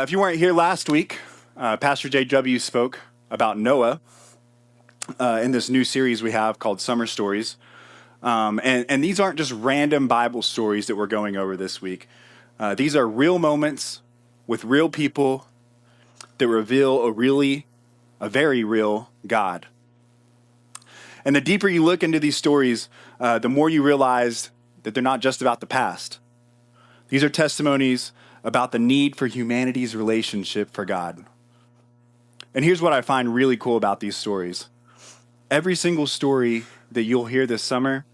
If you weren't here last week, Pastor J.W. spoke about Noah in this new series we have called Summer Stories. And these aren't just random Bible stories that we're going over this week. These are real moments with real people that reveal a very real God. And the deeper you look into these stories, the more you realize that they're not just about the past. These are testimonies about the need for humanity's relationship for God. And here's what I find really cool about these stories. Every single story that you'll hear this summer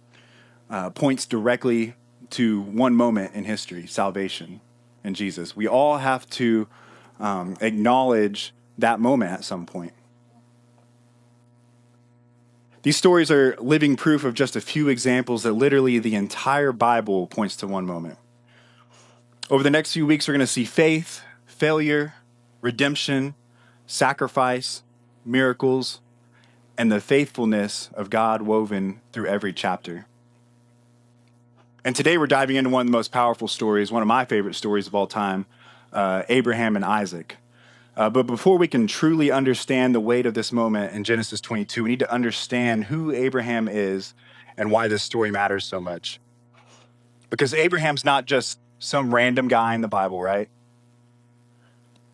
points directly to one moment in history, salvation in Jesus. We all have to acknowledge that moment at some point. These stories are living proof of just a few examples that literally the entire Bible points to one moment. Over the next few weeks, we're going to see faith, failure, redemption, sacrifice, miracles, and the faithfulness of God woven through every chapter. And today we're diving into one of the most powerful stories, one of my favorite stories of all time, Abraham and Isaac. But before we can truly understand the weight of this moment in Genesis 22, we need to understand who Abraham is and why this story matters so much. Because Abraham's not just some random guy in the Bible, right?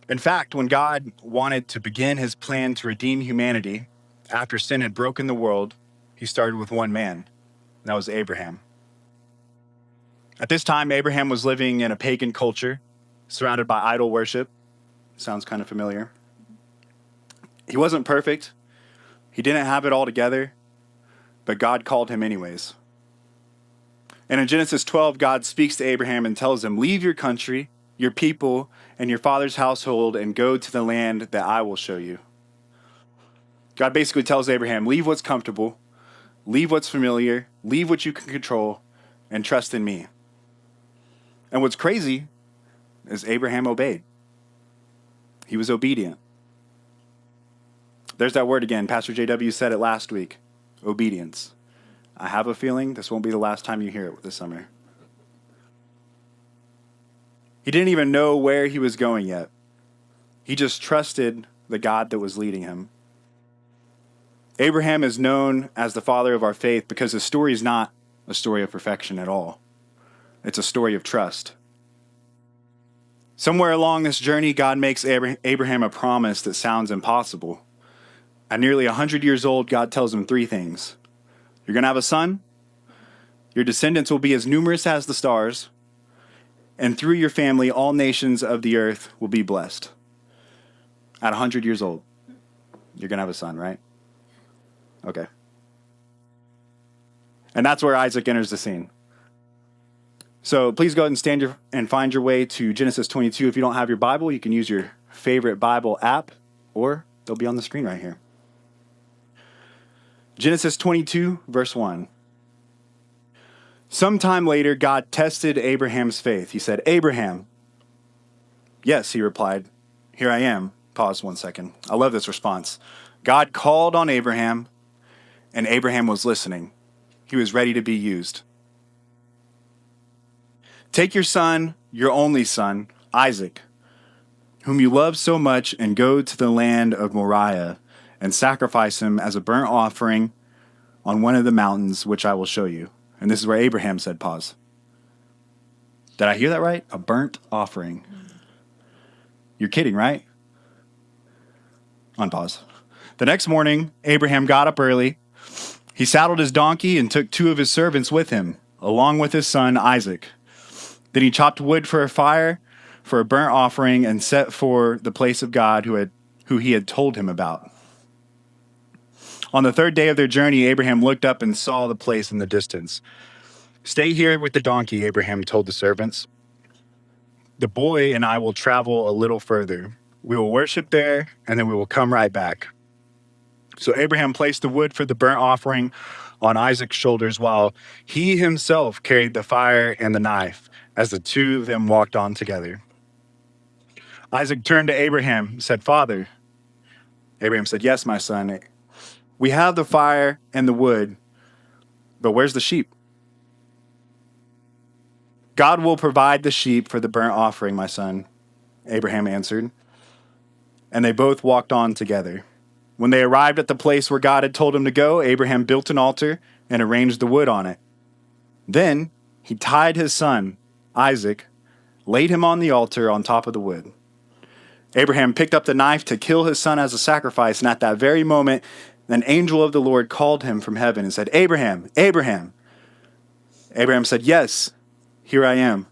In fact, when God wanted to begin his plan to redeem humanity after sin had broken the world, he started with one man, and that was Abraham. At this time, Abraham was living in a pagan culture, surrounded by idol worship. Sounds kind of familiar. He wasn't perfect. He didn't have it all together, but God called him anyways. And in Genesis 12, God speaks to Abraham and tells him, "Leave your country, your people, and your father's household and go to the land that I will show you." God basically tells Abraham, leave what's comfortable, leave what's familiar, leave what you can control, and trust in me. And what's crazy is Abraham obeyed. He was obedient. There's that word again. Pastor JW said it last week, obedience. I have a feeling this won't be the last time you hear it this summer. He didn't even know where he was going yet. He just trusted the God that was leading him. Abraham is known as the father of our faith because his story is not a story of perfection at all. It's a story of trust. Somewhere along this journey, God makes Abraham a promise that sounds impossible. At nearly 100 years old, God tells him three things. You're going to have a son, your descendants will be as numerous as the stars, and through your family, all nations of the earth will be blessed. At 100 years old, you're going to have a son, right? Okay. And that's where Isaac enters the scene. So please go ahead and find your way to Genesis 22. If you don't have your Bible, you can use your favorite Bible app, or they'll be on the screen right here. Genesis 22, verse 1. Sometime later, God tested Abraham's faith. He said, "Abraham." "Yes," he replied. "Here I am." Pause 1 second. I love this response. God called on Abraham, and Abraham was listening. He was ready to be used. "Take your son, your only son, Isaac, whom you love so much, and go to the land of Moriah and sacrifice him as a burnt offering on one of the mountains which I will show you." And this is where Abraham said, pause. Did I hear that right? A burnt offering. You're kidding, right? On pause. The next morning, Abraham got up early. He saddled his donkey and took two of his servants with him, along with his son Isaac. Then he chopped wood for a fire, for a burnt offering, and set for the place of God who he had told him about. On the third day of their journey, Abraham looked up and saw the place in the distance. "Stay here with the donkey," Abraham told the servants. "The boy and I will travel a little further. We will worship there, and then we will come right back." So Abraham placed the wood for the burnt offering on Isaac's shoulders while he himself carried the fire and the knife as the two of them walked on together. Isaac turned to Abraham and said, "Father." Abraham said, "Yes, my son. We have the fire and the wood, but where's the sheep?" "God will provide the sheep for the burnt offering, my son," Abraham answered. And they both walked on together. When they arrived at the place where God had told him to go, Abraham built an altar and arranged the wood on it. Then he tied his son, Isaac, laid him on the altar on top of the wood. Abraham picked up the knife to kill his son as a sacrifice, and at that very moment, an angel of the Lord called him from heaven and said, "Abraham, Abraham." Abraham said, "Yes, here I am."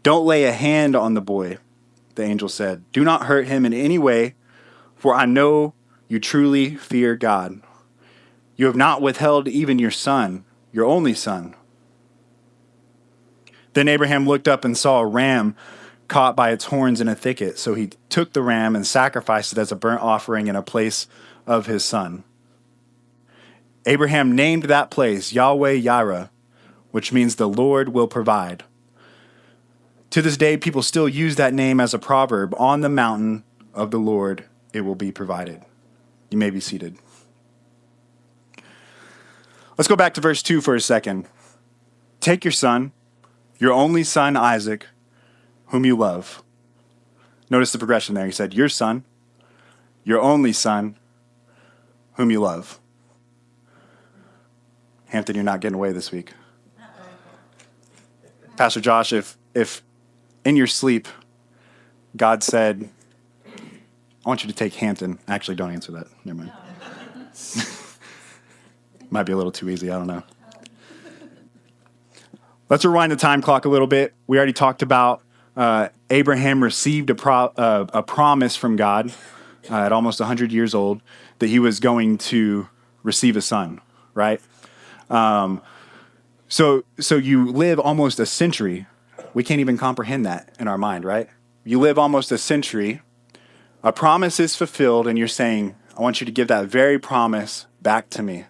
"Don't lay a hand on the boy," the angel said. "Do not hurt him in any way, for I know you truly fear God. You have not withheld even your son, your only son." Then Abraham looked up and saw a ram caught by its horns in a thicket. So he took the ram and sacrificed it as a burnt offering in a place of his son. Abraham named that place Yahweh Yireh, which means the Lord will provide. To this day, people still use that name as a proverb. On the mountain of the Lord, it will be provided. You may be seated. Let's go back to verse 2 for a second. "Take your son, your only son Isaac, whom you love." Notice the progression there. He said, "Your son, your only son, whom you love." Hampton, you're not getting away this week. Pastor Josh, if in your sleep God said, "I want you to take Hampton," actually, don't answer that. Never mind. Might be a little too easy. I don't know. Let's rewind the time clock a little bit. We already talked about Abraham received a promise from God at almost 100 years old that he was going to receive a son, right? So you live almost a century. We can't even comprehend that in our mind, right? You live almost a century. A promise is fulfilled, and you're saying, "I want you to give that very promise back to me."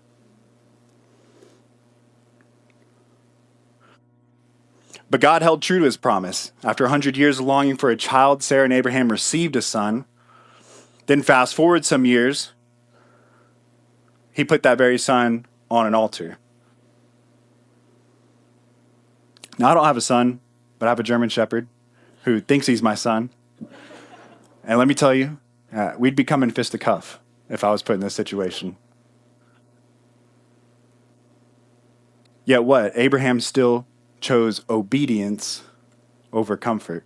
But God held true to his promise. After 100 years of longing for a child, Sarah and Abraham received a son. Then fast forward some years, he put that very son on an altar. Now, I don't have a son, but I have a German Shepherd who thinks he's my son. And let me tell you, we'd be coming fist to cuff if I was put in this situation. Yet what? Abraham still chose obedience over comfort.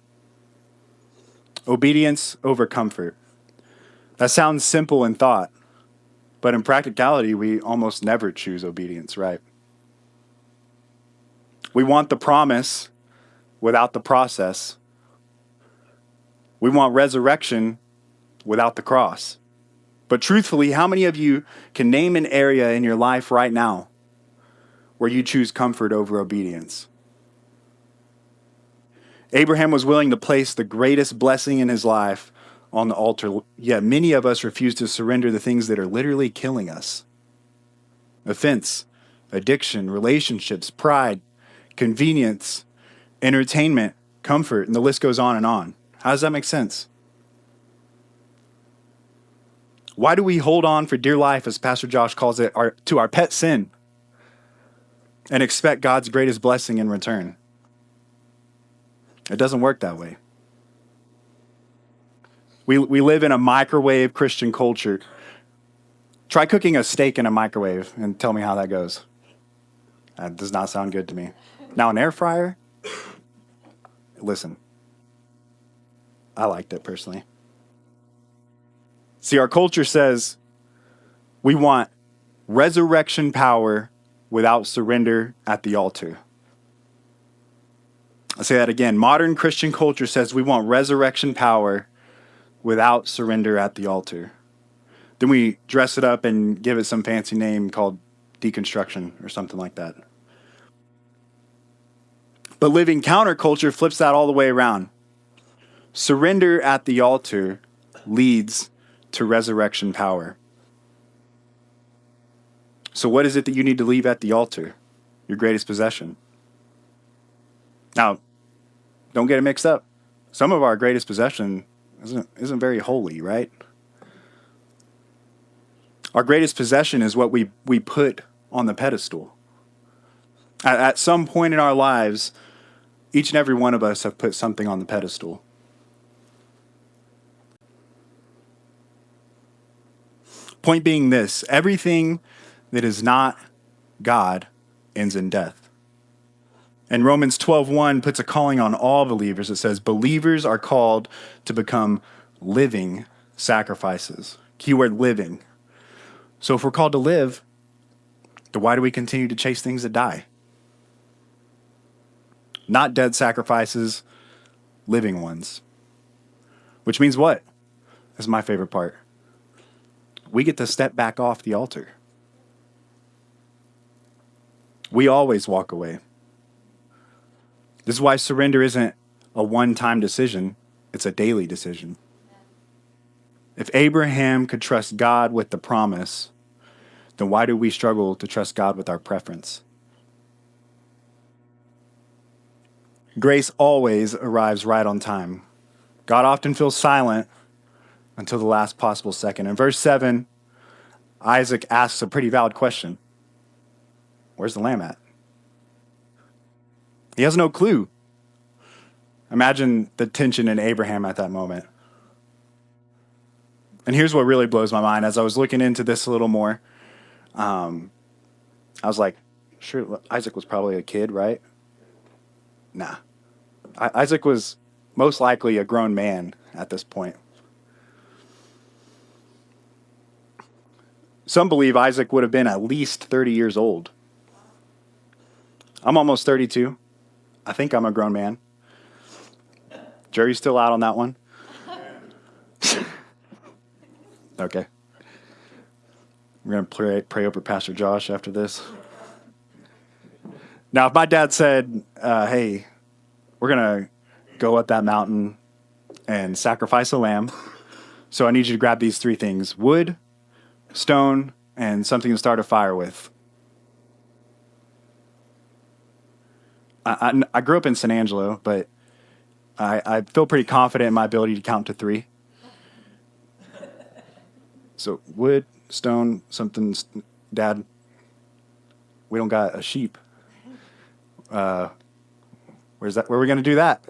Obedience over comfort. That sounds simple in thought, but in practicality, we almost never choose obedience, right? We want the promise without the process. We want resurrection without the cross. But truthfully, how many of you can name an area in your life right now where you choose comfort over obedience? Abraham was willing to place the greatest blessing in his life on the altar, yet many of us refuse to surrender the things that are literally killing us. Offense, addiction, relationships, pride, convenience, entertainment, comfort, and the list goes on and on. How does that make sense? Why do we hold on for dear life, as Pastor Josh calls it, to our pet sin and expect God's greatest blessing in return? It doesn't work that way. We live in a microwave Christian culture. Try cooking a steak in a microwave and tell me how that goes. That does not sound good to me. Now, an air fryer? Listen, I liked it personally. See, our culture says we want resurrection power without surrender at the altar. I'll say that again. Modern Christian culture says we want resurrection power without surrender at the altar. Then we dress it up and give it some fancy name called deconstruction or something like that. But living counterculture flips that all the way around. Surrender at the altar leads to resurrection power. So what is it that you need to leave at the altar? Your greatest possession. Now, don't get it mixed up. Some of our greatest possession isn't very holy, right? Our greatest possession is what we put on the pedestal. At some point in our lives, each and every one of us have put something on the pedestal. Point being this, everything that is not God ends in death. And Romans 12:1 puts a calling on all believers. It says, believers are called to become living sacrifices. Keyword living. So if we're called to live, then why do we continue to chase things that die? Not dead sacrifices, living ones. Which means what? This is my favorite part. We get to step back off the altar. We always walk away. This is why surrender isn't a one-time decision. It's a daily decision. If Abraham could trust God with the promise, then why do we struggle to trust God with our preference? Grace always arrives right on time. God often feels silent until the last possible second. In verse 7, Isaac asks a pretty valid question. Where's the lamb at? He has no clue. Imagine the tension in Abraham at that moment. And here's what really blows my mind. As I was looking into this a little more, I was like, sure, Isaac was probably a kid, right? Nah. Isaac was most likely a grown man at this point. Some believe Isaac would have been at least 30 years old. I'm almost 32. I think I'm a grown man. Jury's still out on that one. Okay. We're going to pray over Pastor Josh after this. Now, if my dad said, hey, we're going to go up that mountain and sacrifice a lamb, so I need you to grab these three things: wood, stone, and something to start a fire with. I grew up in San Angelo, but I feel pretty confident in my ability to count to three. So wood, stone, something. Dad, we don't got a sheep. Where's that? Where are we going to do that?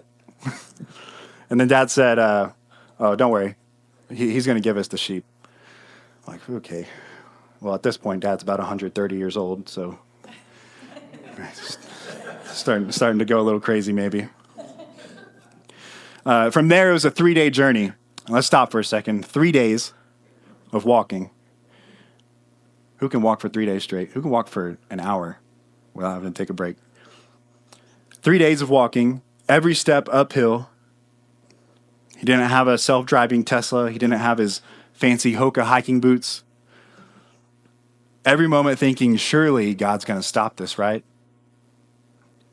And then Dad said, oh, don't worry. He's going to give us the sheep. I'm like, okay. Well, at this point, Dad's about 130 years old, so starting to go a little crazy maybe. From there, it was a 3-day journey. Let's stop for a second. 3 days of walking. Who can walk for 3 days straight? Who can walk for an hour without having to take a break? 3 days of walking, every step uphill. He didn't have a self-driving Tesla. He didn't have his fancy Hoka hiking boots. Every moment thinking, surely God's going to stop this, right?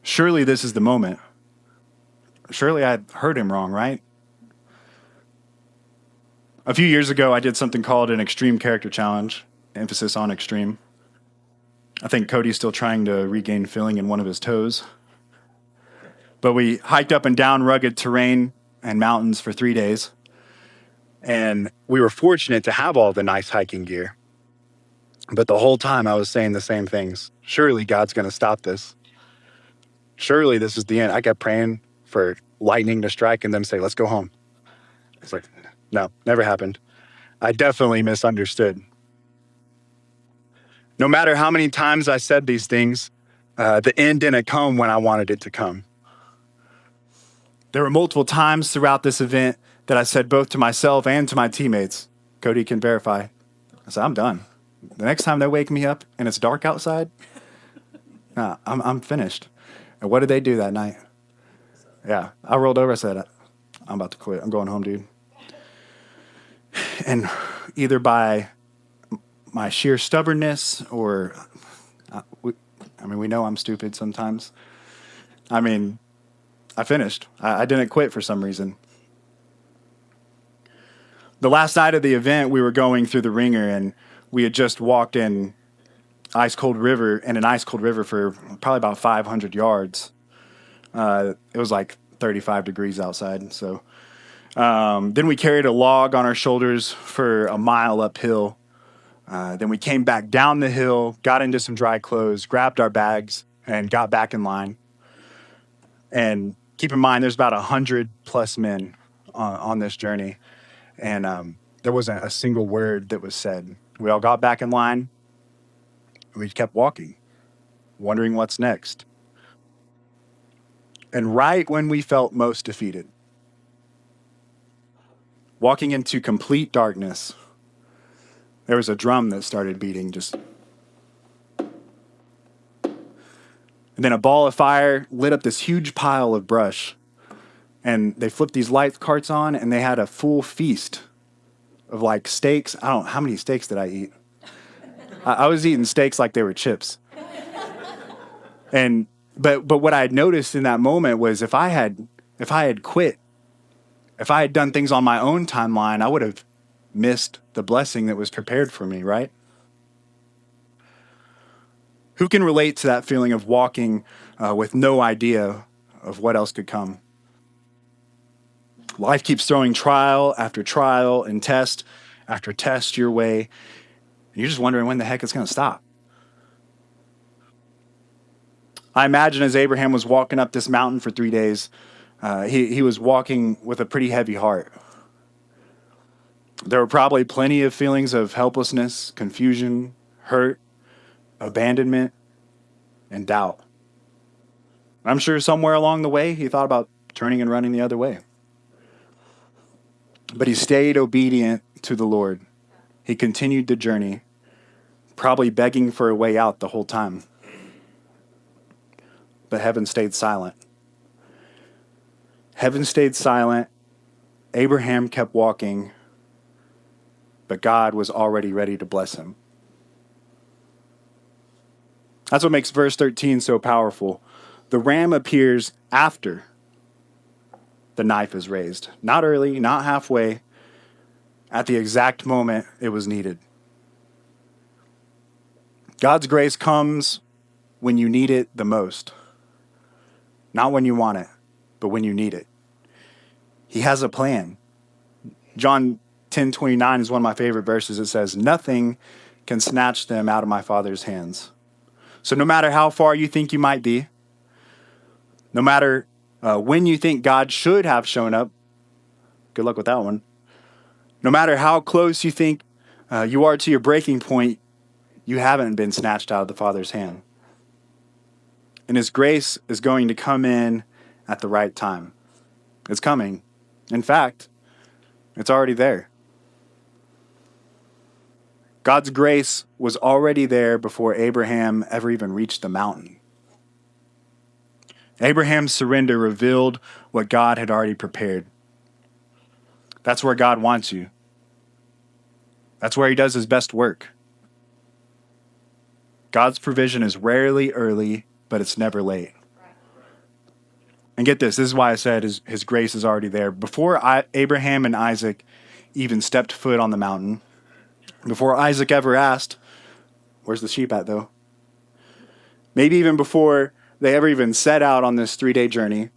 Surely this is the moment. Surely I heard him wrong, right? A few years ago, I did something called an extreme character challenge, emphasis on extreme. I think Cody's still trying to regain feeling in one of his toes. But we hiked up and down rugged terrain and mountains for 3 days. And we were fortunate to have all the nice hiking gear. But the whole time I was saying the same things. Surely God's going to stop this. Surely this is the end. I kept praying for lightning to strike and them say, let's go home. It's like, no, never happened. I definitely misunderstood. No matter how many times I said these things, the end didn't come when I wanted it to come. There were multiple times throughout this event that I said both to myself and to my teammates, Cody can verify, I said, I'm done. The next time they wake me up and it's dark outside, I'm finished. And what did they do that night? Yeah, I rolled over. I said, I'm about to quit. I'm going home, dude. And either by my sheer stubbornness, or we know I'm stupid sometimes. I mean, I finished. I didn't quit for some reason. The last night of the event, we were going through the ringer, and we had just walked in an ice cold river for probably about 500 yards. It was like 35 degrees outside. So then we carried a log on our shoulders for a mile uphill. Then we came back down the hill, got into some dry clothes, grabbed our bags, and got back in line. And keep in mind, there's about 100 plus men on this journey. And there wasn't a single word that was said. We all got back in line. We kept walking, wondering what's next. And right when we felt most defeated, walking into complete darkness, there was a drum that started beating just. And then a ball of fire lit up this huge pile of brush. And they flipped these light carts on, and they had a full feast of like steaks. I don't know, how many steaks did I eat? I was eating steaks like they were chips. But what I had noticed in that moment was if I had quit, if I had done things on my own timeline, I would have missed the blessing that was prepared for me, right? Who can relate to that feeling of walking with no idea of what else could come? Life keeps throwing trial after trial and test after test your way. And you're just wondering when the heck it's going to stop. I imagine as Abraham was walking up this mountain for 3 days, he was walking with a pretty heavy heart. There were probably plenty of feelings of helplessness, confusion, hurt, abandonment, and doubt. I'm sure somewhere along the way, he thought about turning and running the other way. But he stayed obedient to the Lord. He continued the journey, probably begging for a way out the whole time. But heaven stayed silent. Heaven stayed silent. Abraham kept walking, but God was already ready to bless him. That's what makes verse 13 so powerful. The ram appears after the knife is raised. Not early, not halfway, at the exact moment it was needed. God's grace comes when you need it the most. Not when you want it, but when you need it. He has a plan. John 10:29 is one of my favorite verses. It says, "Nothing can snatch them out of my Father's hands." So no matter how far you think you might be, no matter when you think God should have shown up, good luck with that one. No matter how close you think you are to your breaking point, you haven't been snatched out of the Father's hand. And His grace is going to come in at the right time. It's coming. In fact, it's already there. God's grace was already there before Abraham ever even reached the mountain. Abraham's surrender revealed what God had already prepared. That's where God wants you. That's where He does His best work. God's provision is rarely early, but it's never late. And get this is why I said his grace is already there. Before Abraham and Isaac even stepped foot on the mountain, before Isaac ever asked, "Where's the sheep at, though?" Maybe even before they ever even set out on this 3-day journey,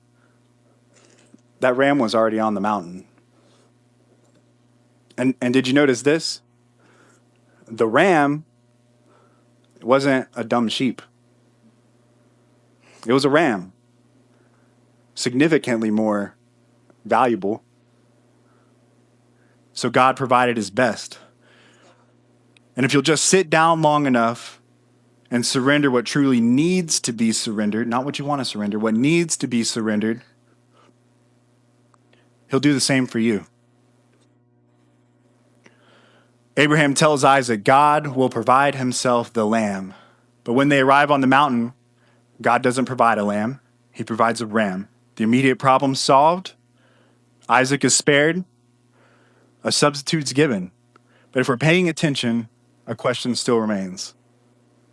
that ram was already on the mountain. And did you notice this? The ram wasn't a dumb sheep. It was a ram, significantly more valuable. So God provided His best. And if you'll just sit down long enough and surrender what truly needs to be surrendered, not what you want to surrender, what needs to be surrendered, He'll do the same for you. Abraham tells Isaac, God will provide Himself the lamb. But when they arrive on the mountain, God doesn't provide a lamb. He provides a ram. The immediate problem solved. Isaac is spared. A substitute's given. But if we're paying attention, a question still remains.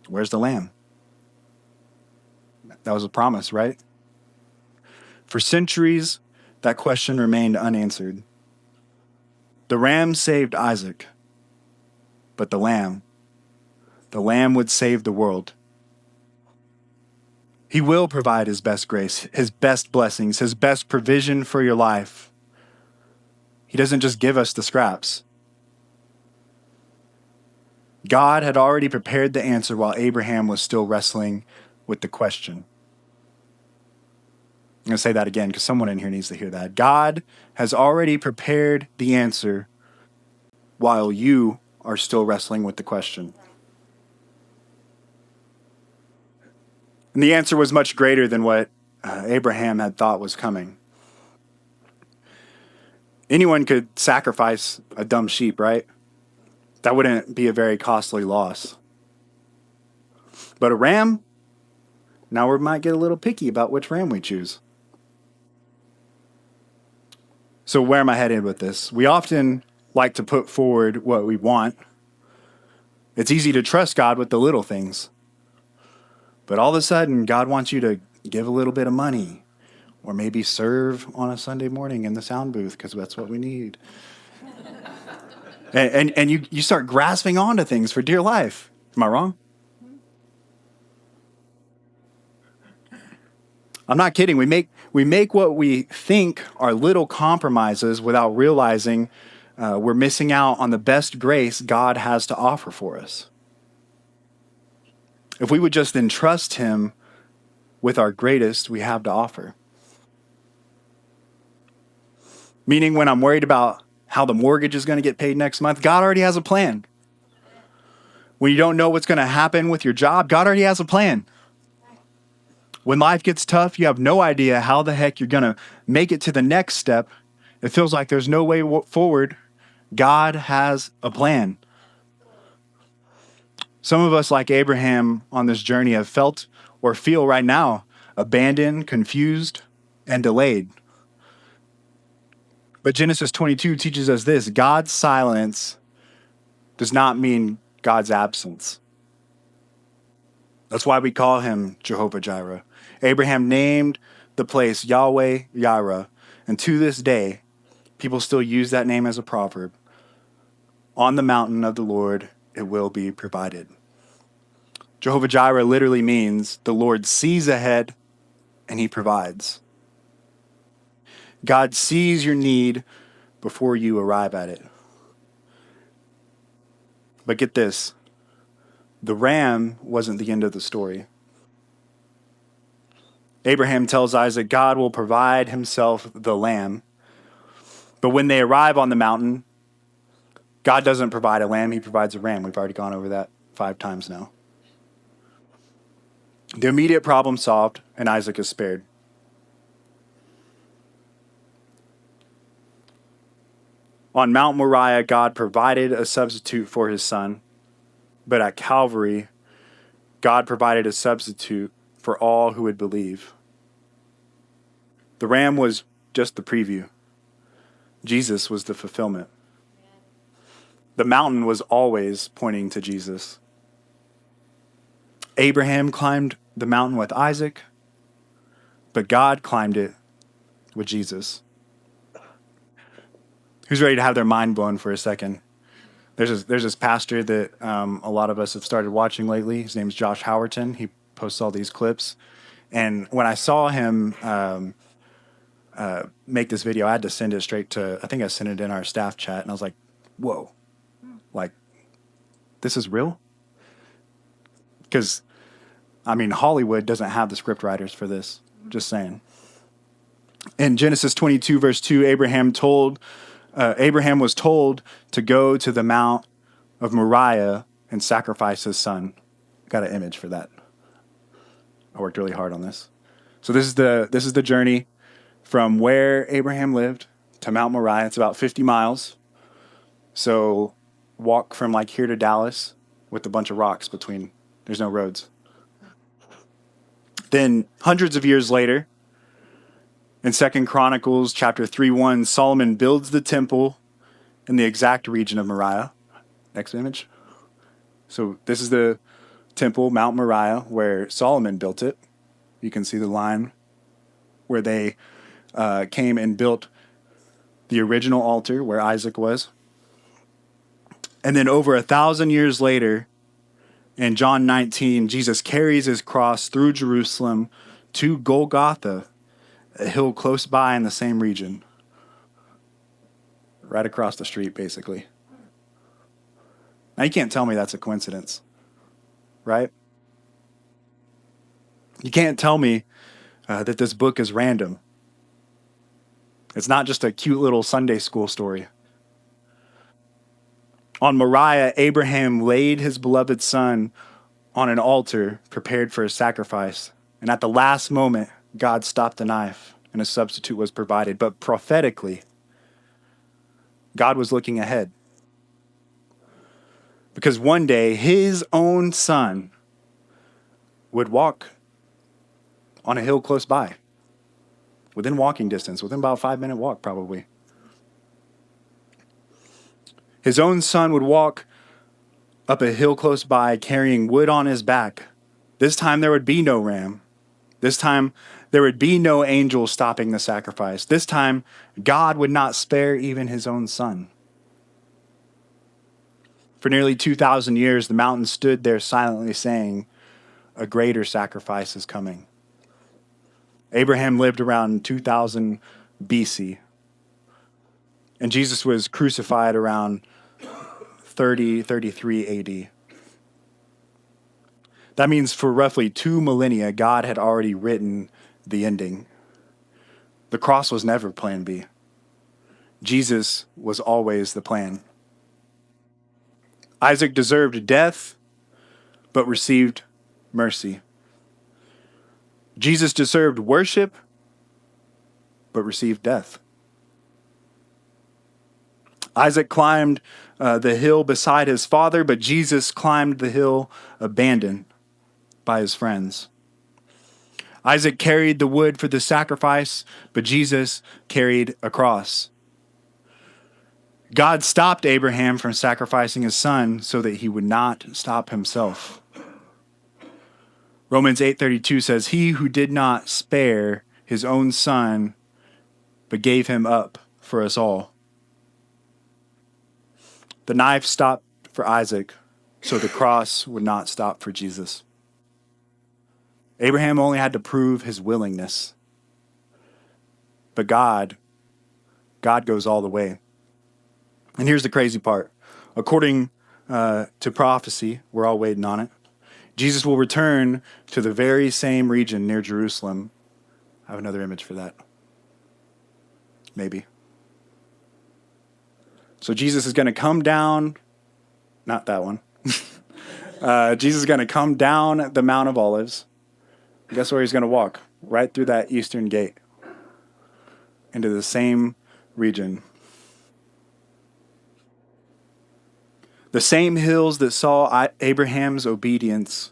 Where's the lamb? That was a promise, right? For centuries, that question remained unanswered. The ram saved Isaac, but the lamb would save the world. He will provide his best grace, his best blessings, his best provision for your life. He doesn't just give us the scraps. God had already prepared the answer while Abraham was still wrestling with the question. I'm going to say that again because someone in here needs to hear that. God has already prepared the answer while you are still wrestling with the question. And the answer was much greater than what Abraham had thought was coming. Anyone could sacrifice a dumb sheep, right? That wouldn't be a very costly loss. But a ram, now we might get a little picky about which ram we choose. So where am I headed with this? We often like to put forward what we want. It's easy to trust God with the little things. But all of a sudden, God wants you to give a little bit of money or maybe serve on a Sunday morning in the sound booth because that's what we need. and you start grasping onto things for dear life. Am I wrong? I'm not kidding. We make what we think are little compromises without realizing we're missing out on the best grace God has to offer for us. If we would just entrust him with our greatest we have to offer. Meaning when I'm worried about how the mortgage is going to get paid next month, God already has a plan. When you don't know what's going to happen with your job, God already has a plan. When life gets tough, you have no idea how the heck you're going to make it to the next step. It feels like there's no way forward. God has a plan. Some of us, like Abraham on this journey, have felt or feel right now abandoned, confused, and delayed. But Genesis 22 teaches us this: God's silence does not mean God's absence. That's why we call him Jehovah Jireh. Abraham named the place Yahweh Jireh, and to this day, people still use that name as a proverb. On the mountain of the Lord, it will be provided. Jehovah Jireh literally means the Lord sees ahead and he provides. God sees your need before you arrive at it. But get this, the ram wasn't the end of the story. Abraham tells Isaac God will provide himself the lamb. But when they arrive on the mountain, God doesn't provide a lamb, he provides a ram. We've already gone over that 5 times now. The immediate problem solved, and Isaac is spared. On Mount Moriah, God provided a substitute for his son, but at Calvary, God provided a substitute for all who would believe. The ram was just the preview. Jesus was the fulfillment. The mountain was always pointing to Jesus. Abraham climbed the mountain with Isaac, but God climbed it with Jesus. Who's ready to have their mind blown for a second? There's this pastor that a lot of us have started watching lately. His name is Josh Howerton. He posts all these clips. And when I saw him make this video, I had to send it straight to, I think I sent it in our staff chat. And I was like, whoa, like, this is real? Because, I mean, Hollywood doesn't have the script writers for this. Just saying. In Genesis 22, verse 2, Abraham was told to go to the Mount of Moriah and sacrifice his son. Got an image for that. I worked really hard on this. So this is the journey from where Abraham lived to Mount Moriah. It's about 50 miles. So walk from like here to Dallas with a bunch of rocks between. There's no roads. Then hundreds of years later, in 2 Chronicles chapter 3:1, Solomon builds the temple in the exact region of Moriah. Next image. So this is the temple, Mount Moriah, where Solomon built it. You can see the line where they came and built the original altar where Isaac was. And then over 1,000 years later, in John 19, Jesus carries his cross through Jerusalem to Golgotha, a hill close by in the same region, right across the street, basically. Now, you can't tell me that's a coincidence, right? You can't tell me that this book is random. It's not just a cute little Sunday school story. On Moriah, Abraham laid his beloved son on an altar prepared for a sacrifice. And at the last moment, God stopped the knife and a substitute was provided. But prophetically, God was looking ahead. Because one day, his own son would walk on a hill close by, within walking distance, within about a 5-minute walk probably. His own son would walk up a hill close by carrying wood on his back. This time there would be no ram. This time there would be no angel stopping the sacrifice. This time God would not spare even his own son. For nearly 2,000 years, the mountain stood there silently saying, a greater sacrifice is coming. Abraham lived around 2000 BC, and Jesus was crucified around 33 AD. That means for roughly 2 millennia, God had already written the ending. The cross was never plan B. Jesus was always the plan. Isaac deserved death, but received mercy. Jesus deserved worship, but received death. Isaac climbed the hill beside his father, but Jesus climbed the hill abandoned by his friends. Isaac carried the wood for the sacrifice, but Jesus carried a cross. God stopped Abraham from sacrificing his son so that he would not stop himself. Romans 8:32 says, he who did not spare his own son, but gave him up for us all. The knife stopped for Isaac, so the cross would not stop for Jesus. Abraham only had to prove his willingness. But God goes all the way. And here's the crazy part. According to prophecy, we're all waiting on it, Jesus will return to the very same region near Jerusalem. I have another image for that. Maybe. So Jesus is going to come down, not that one. Jesus is going to come down the Mount of Olives. Guess where he's going to walk? Right through that eastern gate into the same region. The same hills that saw Abraham's obedience,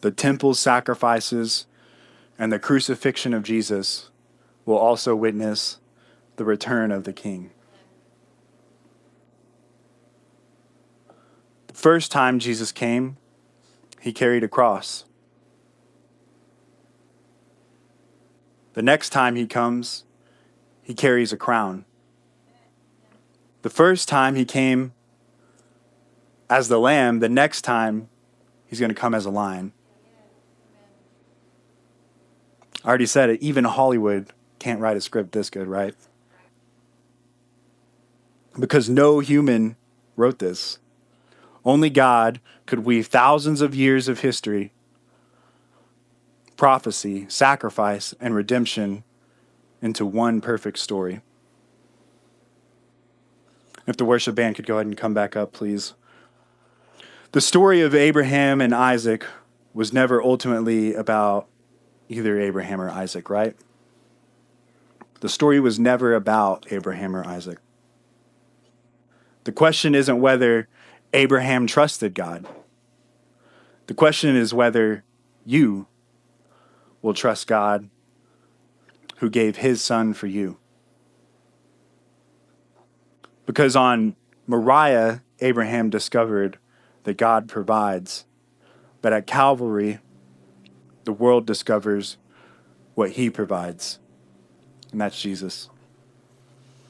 the temple's sacrifices, and the crucifixion of Jesus will also witness the return of the King. The first time Jesus came, he carried a cross. The next time he comes, he carries a crown. The first time he came as the lamb, the next time he's going to come as a lion. I already said it, even Hollywood can't write a script this good, right? Because no human wrote this. Only God could weave thousands of years of history, prophecy, sacrifice, and redemption into one perfect story. If the worship band could go ahead and come back up, please. The story of Abraham and Isaac was never ultimately about either Abraham or Isaac, right? The story was never about Abraham or Isaac. The question isn't whether Abraham trusted God. The question is whether you will trust God who gave his son for you. Because on Moriah, Abraham discovered that God provides. But at Calvary, the world discovers what he provides, and that's Jesus.